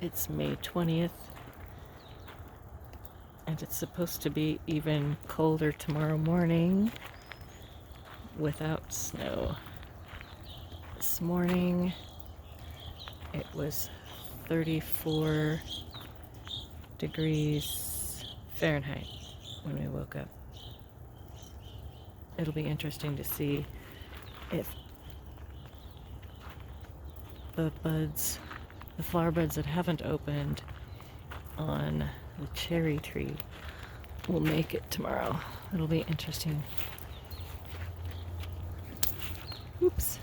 It's May 20th, and it's supposed to be even colder tomorrow morning without snow. This morning it was 34 degrees Fahrenheit when we woke up. It'll be interesting to see if the flower buds that haven't opened on the cherry tree will make it tomorrow. It'll be interesting. Oops.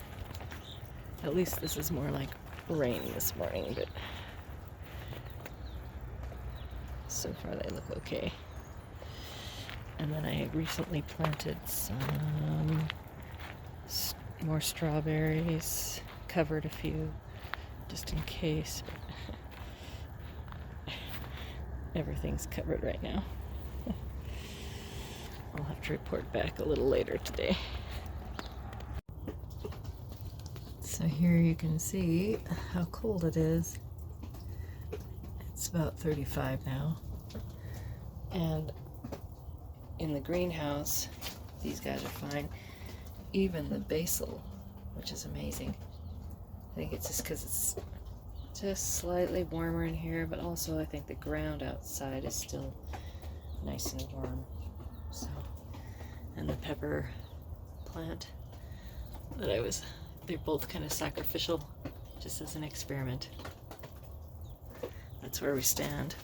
At least this is more like rain this morning, but so far they look okay. And then I recently planted some more strawberries, covered a few just in case, but everything's covered right now. I'll have to report back a little later today. So here you can see how cold it is. It's about 35 now. And in the greenhouse, these guys are fine. Even the basil, which is amazing. I think it's just because it's just slightly warmer in here, but also I think the ground outside is still nice and warm. So, and the pepper plant that they're both kind of sacrificial, just as an experiment. That's where we stand.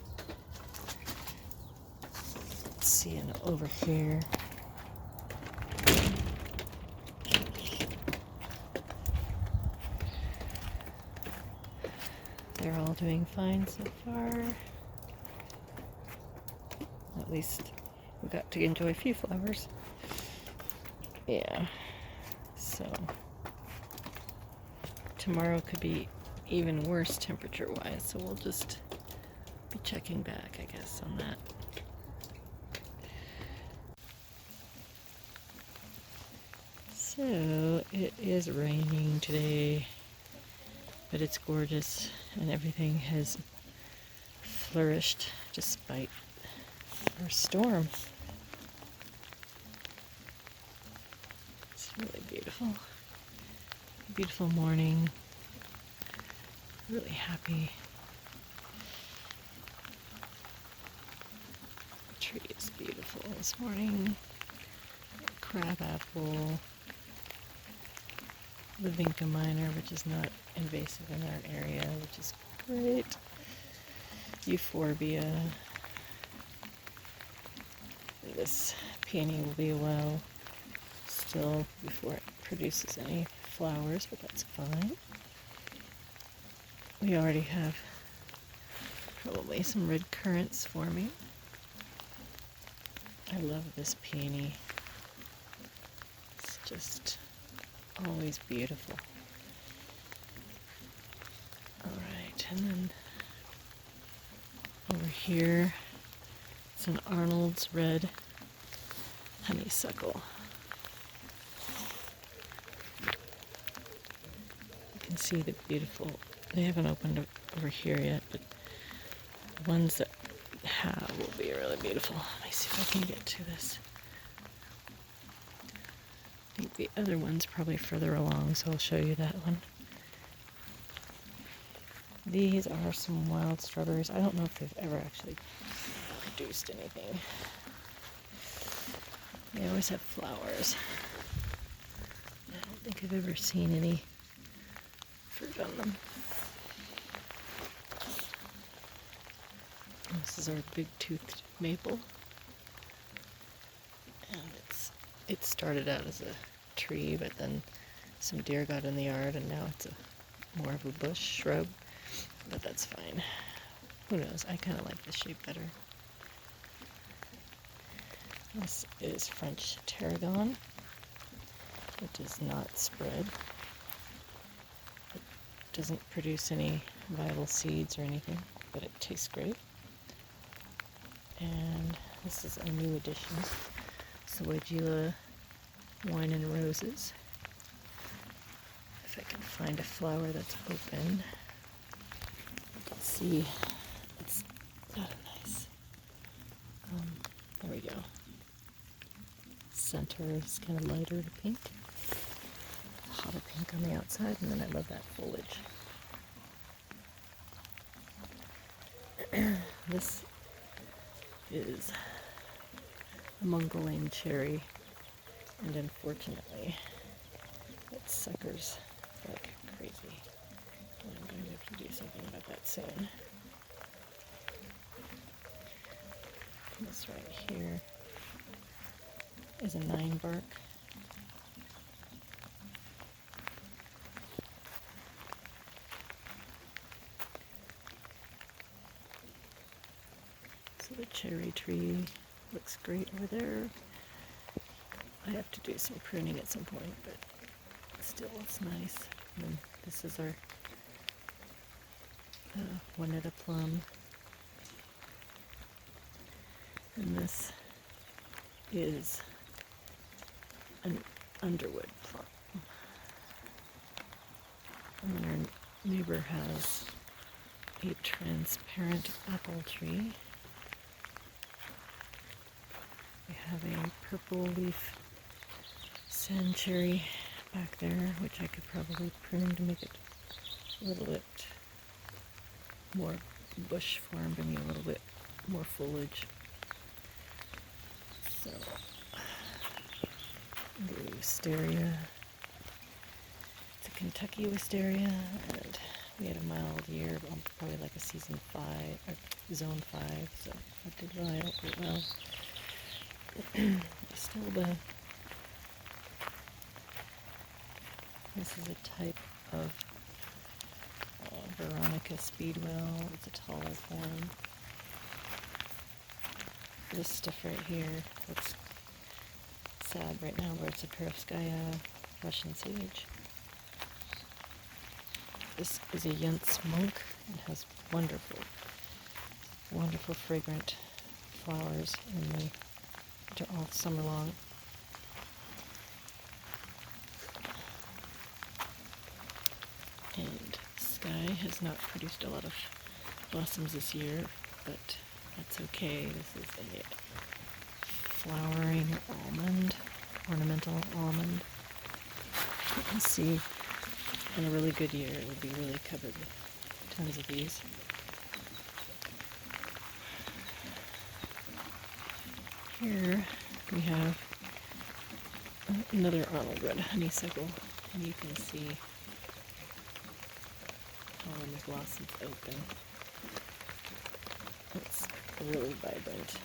Let's see, and over here, they're all doing fine so far. At least we got to enjoy a few flowers. Yeah, so tomorrow could be even worse temperature-wise, so we'll just be checking back, I guess, on that. So it is raining today, but it's gorgeous and everything has flourished despite our storm. It's really beautiful. Beautiful morning. Really happy. The tree is beautiful this morning. Crabapple. The vinca minor, which is not invasive in our area, which is great. Euphorbia. This peony will be a while still before it produces any flowers, but that's fine. We already have probably some red currants forming. I love this peony. It's just always beautiful. Alright, and then over here it's an Arnold's Red Honeysuckle. You can see the beautiful, they haven't opened over here yet, but the ones that have will be really beautiful. Let me see if I can get to this. I think the other one's probably further along, so I'll show you that one. These are some wild strawberries. I don't know if they've ever actually produced anything. They always have flowers. I don't think I've ever seen any fruit on them. This is our big-toothed maple. And it started out as a tree, but then some deer got in the yard, and now it's more of a bush shrub. But that's fine. Who knows? I kind of like the shape better. This is French Tarragon. It does not spread. It doesn't produce any viable seeds or anything, but it tastes great. And this is a new addition. Zoegila Wine and Roses. If I can find a flower that's open. Let's see, it's got a nice, there we go. Center is kind of lighter pink, hotter pink on the outside, and then I love that foliage. This is a Mongolian Cherry, and unfortunately it suckers like crazy. And I'm going to have to do something about that soon. This right here is a 9 bark. So the cherry tree looks great over there. I have to do some pruning at some point, but still it's nice. And then this is our Juanita plum. And this is an underwood plum. And then our neighbor has a transparent apple tree. We have a purple leaf sand cherry back there, which I could probably prune to make it a little bit more bush form, bring me a little bit more foliage. So, the wisteria. It's a Kentucky wisteria, and we had a mild year, probably like a season 5, or zone 5, so that did really well. Still this is a type of Veronica Speedwell. It's a taller form. This stuff right here looks sad right now, where it's a Perovskia Russian sage. This is a Yunts monk. It has wonderful, wonderful fragrant flowers all summer long. And Sky has not produced a lot of blossoms this year, but that's okay. This is a flowering almond, ornamental almond. You can see in a really good year it would be really covered with tons of these. Here we have another Arnold Red Honeysuckle, and you can see how when the blossoms open, it's really vibrant.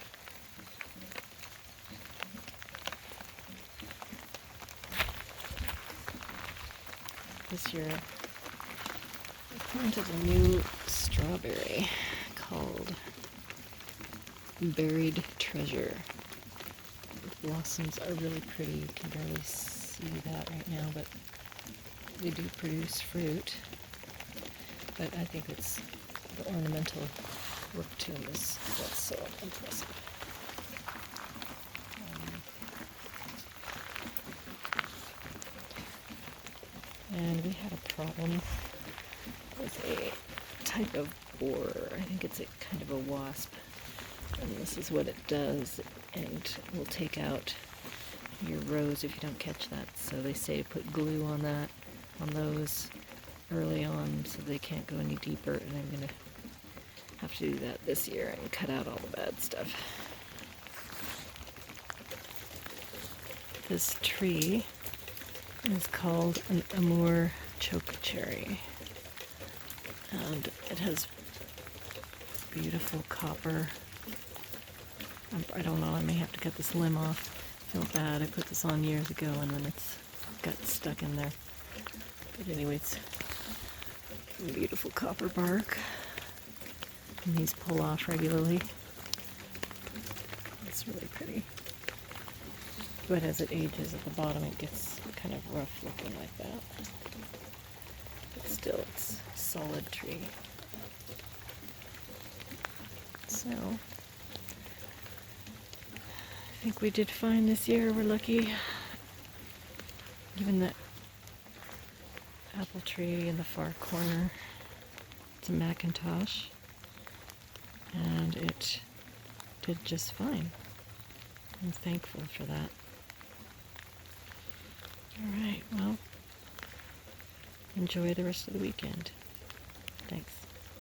This year I planted a new strawberry called Buried Treasure. The blossoms are really pretty. You can barely see that right now, but they do produce fruit. But I think it's the ornamental work to them is what's so impressive. And we had a problem with a type of borer. I think it's a kind of a wasp. And this is what it does, and it will take out your rows if you don't catch that. So they say put glue on those early on so they can't go any deeper, and I'm going to have to do that this year and cut out all the bad stuff. This tree is called an Amur choke cherry, and it has beautiful copper. I don't know, I may have to cut this limb off. I feel bad, I put this on years ago and then it's got stuck in there. But anyway, it's beautiful copper bark, and these pull off regularly. It's really pretty. But as it ages at the bottom, it gets kind of rough looking like that. But still, it's a solid tree. So, I think we did fine this year. We're lucky. Even that apple tree in the far corner, it's a Macintosh. and it did just fine. I'm thankful for that. All right, well, enjoy the rest of the weekend. Thanks.